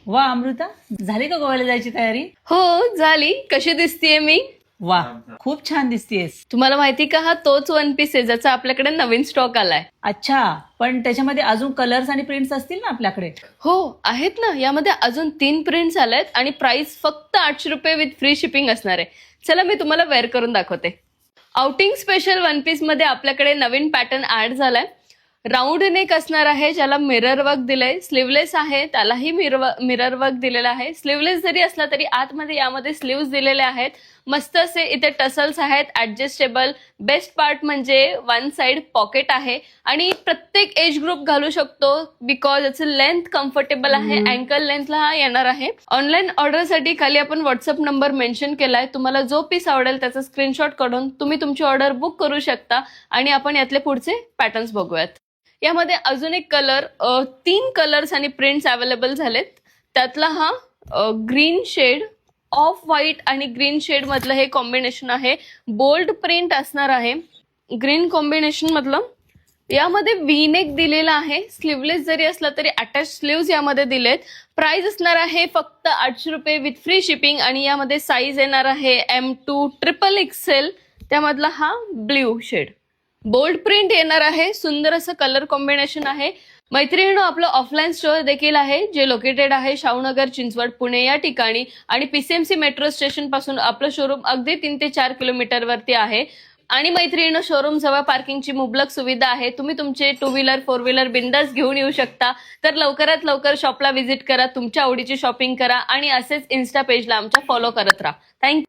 वा अमृता, झाली का गोव्याला जायची तयारी? हो झाली. कशी दिसतीये मी? वा, खूप छान दिसतेस. तुम्हाला माहिती का, हा तोच वन पीस आहे ज्याचा आपल्याकडे नवीन स्टॉक आलाय. अच्छा, पण त्याच्यामध्ये अजून कलर्स आणि प्रिंट्स असतील ना आपल्याकडे? हो आहेत ना, यामध्ये अजून 3 प्रिंट्स आलेत आणि प्राइस फक्त 800 रुपये विथ फ्री शिपिंग असणार आहे. चला मी तुम्हाला वेअर करून दाखवते. आउटिंग स्पेशल वन पीस मध्ये आपल्याकडे नवीन पॅटर्न ऍड झालाय. राऊंड नेक असणार आहे, ज्याला मिरर वर्क दिलंय. स्लीवलेस आहे, त्यालाही मिरर वर्क दिलेला आहे. स्लीवलेस जरी असला तरी आतमध्ये यामध्ये स्लीव्स दिलेले आहेत. मस्त असे इथे टसल्स आहेत, ऍडजस्टेबल. बेस्ट पार्ट म्हणजे वन साइड पॉकेट आहे आणि प्रत्येक एज ग्रुप घालू शकतो बिकॉज याचं लेंथ कम्फर्टेबल आहे. अँकल लेंथला हा येणार आहे. ऑनलाईन ऑर्डरसाठी खाली आपण व्हॉट्सअप नंबर मेन्शन केलाय. तुम्हाला जो पीस आवडेल त्याचा स्क्रीनशॉट काढून तुम्ही तुमची ऑर्डर बुक करू शकता आणि आपण यातले पुढचे पॅटर्न्स बघूयात. यामध्ये अजून एक कलर, 3 कलर्स आणि प्रिंट्स अवेलेबल झालेत. त्यातला हा ग्रीन शेड, ऑफ व्हाईट आणि ग्रीन शेड मधलं हे कॉम्बिनेशन आहे. बोल्ड प्रिंट असणार आहे ग्रीन कॉम्बिनेशन मधलं. यामध्ये व्ही नेक दिलेला आहे. स्लीवलेस जरी असला तरी अटॅच स्लीव्स यामध्ये दिलेत. प्राइस असणार आहे फक्त 800 रुपये विथ फ्री शिपिंग आणि यामध्ये साईज येणार आहे M2 XXL. त्यामधला हा ब्ल्यू शेड. बोल्ड प्रिंट येणार आहे. सुंदर असं कलर कॉम्बिनेशन आहे. मैत्रिणींनो, आपलं ऑफलाईन स्टोअर देखील आहे जे लोकेटेड आहे शाहूनगर, चिंचवड, पुणे या ठिकाणी आणि PCMC मेट्रो स्टेशन पासून आपलं शोरूम अगदी 3 ते 4 किलोमीटर वरती आहे. आणि मैत्रिणींनो, शोरूम जवळ पार्किंगची मुबलक सुविधा आहे. तुम्ही तुमचे 2 व्हीलर 4 व्हीलर बिंदास घेऊन येऊ शकता. तर लवकरात लवकर शॉपला व्हिजिट करा, तुमच्या आवडीची शॉपिंग करा आणि असेच इन्स्टा पेजला आमच्या फॉलो करत राहा. थँक्यू.